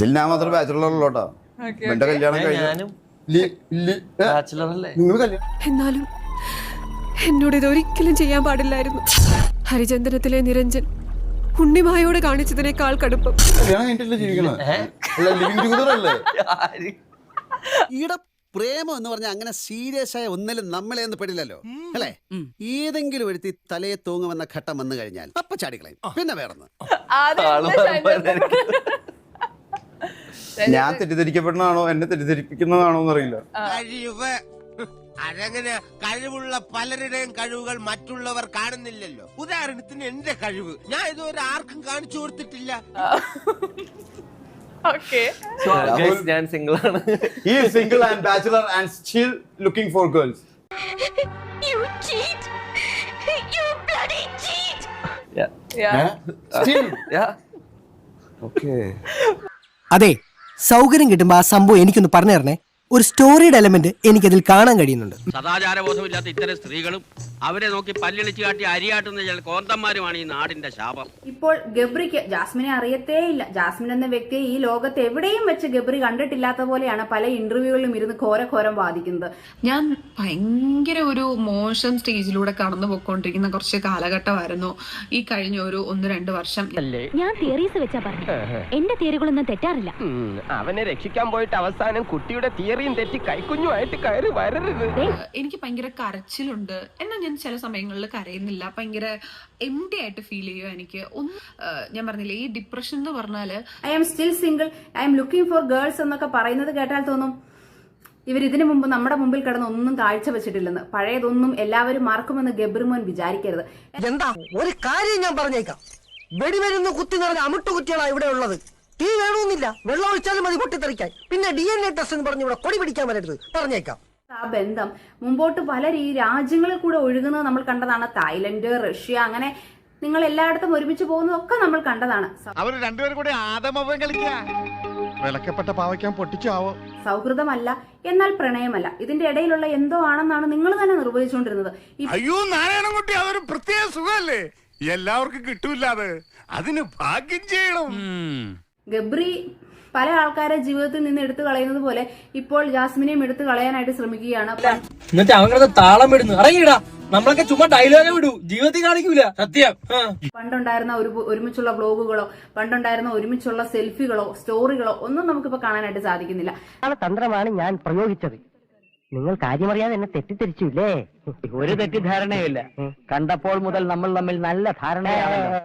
ഞാൻ മാത്രം ബാച്ചിലറുള്ളൂട്ടോ. എന്റെ കല്യാണം കഴിഞ്ഞു. എന്നാലും എന്നോട് ഇതൊരിക്കലും ചെയ്യാൻ പാടില്ലായിരുന്നു. ഹരിചന്ദനത്തിലെ നിരഞ്ജൻ ഉണ്ണിമായോട് കാണിച്ചതിനേക്കാൾ കടുപ്പം. ഈടെ പ്രേമം എന്ന് പറഞ്ഞാൽ അങ്ങനെ സീരിയസ് ആയ ഒന്നിലും നമ്മളെ ഒന്നും പെടില്ലല്ലോ അല്ലേ? ഏതെങ്കിലും എടുത്ത് തലയെ തൂങ്ങുമെന്ന ഘട്ടം വന്നു കഴിഞ്ഞാൽ അപ്പൊ ചാടിക്കളയും. പിന്നെ വേറൊന്ന് ഞാൻ തെറ്റിദ്ധരിക്കപ്പെടുന്നതാണോ എന്നെ തെറ്റിദ്ധരിപ്പിക്കുന്നതാണോ എന്നറിയില്ല. അതങ്ങനെ കഴിവുള്ള പലരുടെയും കഴിവുകൾ മറ്റുള്ളവർ കാണുന്നില്ലല്ലോ. ഉദാഹരണത്തിന് എന്റെ കഴിവ് ഞാൻ ഇതുവരെ ആർക്കും കാണിച്ചു കൊടുത്തിട്ടില്ല. ഞാൻ സിംഗിൾ ആണ്. He is single and bachelor and still looking for girls. You cheat! You bloody cheat! Still? Yeah. Okay. അതെ, സൗകര്യം കിട്ടുമ്പോ ആ സംഭവം എനിക്കൊന്ന് പറഞ്ഞു തരണേ. ഒരു സ്റ്റോറിയുടെ എലമെന്റ് എനിക്കതിൽ കാണാൻ കഴിയുന്നുണ്ട്. സദാചാരബോധമില്ലാത്ത ഇത്തരം സ്ത്രീകളും അവരെ നോക്കി പല്ലിളിച്ച് കാട്ടി അരിയാട്ടുന്ന ചില കോന്തന്മാരുമാണ് ഈ നാടിന്റെ ശാപം. ഇപ്പോൾ ഗബ്രിക്ക് ജാസ്മിനെ അറിയത്തേ ഇല്ല. ജാസ്മിൻ എന്ന വ്യക്തിയെ ഈ ലോകത്ത് എവിടെയും വെച്ച് ഗബ്രി കണ്ടിട്ടില്ലാത്ത പോലെയാണ് പല ഇന്റർവ്യൂകളിലും ഇരുന്ന് ഘോരഘോരം വാദിക്കുന്നത്. ഞാൻ ഭയങ്കര ഒരു മോശം സ്റ്റേജിലൂടെ കടന്നു പോയിക്കൊണ്ടിരിക്കുന്ന കുറച്ച് കാലഘട്ടമായിരുന്നു ഈ കഴിഞ്ഞ ഒരു 1-2 വർഷം. ഞാൻ തിയറീസ് വെച്ചാ പറഞ്ഞു. എന്റെ തിയറികളൊന്നും തെറ്റാറില്ല. അവനെ രക്ഷിക്കാൻ പോയിട്ട് അവസാനം കുട്ടിയുടെ തിയറിയും തെറ്റി കൈക്കുഞ്ഞുമായിട്ട് കയറി വരരുത്. എനിക്ക് ഭയങ്കര കരച്ചിലുണ്ട്. എന്നാൽ ഞാൻ ചില സമയങ്ങളിൽ കരയുന്നില്ല. ഭയങ്കര എംപ്റ്റി ആയിട്ട് ഫീൽ ചെയ്യുക എനിക്ക്. ഞാൻ പറഞ്ഞില്ലേ, ഈ ഡിപ്രഷൻ എന്ന് പറഞ്ഞാല് I am still single, I am looking for girls എന്നൊക്കെ പറയുന്നത് കേട്ടാൽ തോന്നും ഇതിനു മുമ്പ് നമ്മുടെ മുമ്പിൽ കിടന്ന് ഒന്നും കാഴ്ച വെച്ചിട്ടില്ലെന്ന്. പഴയതൊന്നും എല്ലാവരും മറക്കുമെന്ന് ഗബ്രിമോൻ വിചാരിക്കരുത്. എന്താ ഒരു കാര്യം ഞാൻ പറഞ്ഞേക്കാം. വെടിമരുന്ന് കുത്തി നിറഞ്ഞ അമിട്ട് കുറ്റികളാണ് ഇവിടെ ഉള്ളത്. തീ വേണമെന്നില്ല, വെള്ളം ഒഴിച്ചാലും മതി പൊട്ടിത്തെറിക്കാൻ. പിന്നെ DNA ടെസ്റ്റ് എന്ന് പറഞ്ഞ് ഇവിടെ കൊടി പിടിക്കാൻ വരരുത്, പറഞ്ഞേക്കാം. ആ ബന്ധം മുമ്പോട്ട് പല രാജ്യങ്ങളിൽ കൂടെ ഒഴുകുന്നത് നമ്മൾ കണ്ടതാണ്. തായ്ലൻഡ്, റഷ്യ, അങ്ങനെ നിങ്ങൾ എല്ലായിടത്തും ഒരുമിച്ച് പോകുന്നതൊക്കെ നമ്മൾ കണ്ടതാണ്. അവർ രണ്ടുപേരും കൂടെ ആദമവൻ കളിക്കുക. വിലക്കപ്പെട്ട പാവയ്ക്കാൻ പൊട്ടിച്ചാവോ. സൗഹൃദമല്ല, എന്നാൽ പ്രണയമല്ല. ഇതിന്റെ ഇടയിലുള്ള എന്തോ ആണെന്നാണ് നിങ്ങൾ തന്നെ നിർവഹിച്ചുകൊണ്ടിരുന്നത്. അയ്യോ നാരായണൻകുട്ടി, അതൊരു പ്രത്യേക സുഖമല്ലേ, എല്ലാവർക്കും കിട്ടൂല്ലാതെ. അതിന് ഭാഗ്യം ചെയ്യണം. ഗബ്രി പല ആൾക്കാരെ ജീവിതത്തിൽ നിന്ന് എടുത്തു കളയുന്നത് പോലെ ഇപ്പോൾ ജാസ്മിനെയും എടുത്തു കളയാനായിട്ട് ശ്രമിക്കുകയാണ്. എന്നിട്ട് അവരുടെ താളം വിടുന്നു. അറിയിടാ, നമ്മളൊക്കെ ചുമ്മാ ഡയലോഗ് വിടൂ, ജീവിതത്തിൽ കാണിക്കൂല. സത്യം. പണ്ടുണ്ടായിരുന്ന ഒരുമിച്ചുള്ള വ്ലോഗുകളോ പണ്ടുണ്ടായിരുന്ന ഒരുമിച്ചുള്ള സെൽഫികളോ സ്റ്റോറികളോ ഒന്നും നമുക്കിപ്പോ കാണാനായിട്ട് സാധിക്കുന്നില്ല. തന്ത്രമാണ് ഞാൻ പ്രയോഗിച്ചത്. നിങ്ങൾ കാര്യമറിയാതെ എന്നെ തെറ്റിദ്ധരിച്ചില്ലേ? ഒരു തെറ്റിദ്ധാരണയുമില്ല. കണ്ടപ്പോൾ മുതൽ നമ്മൾ തമ്മിൽ നല്ല ധാരണയാണ്.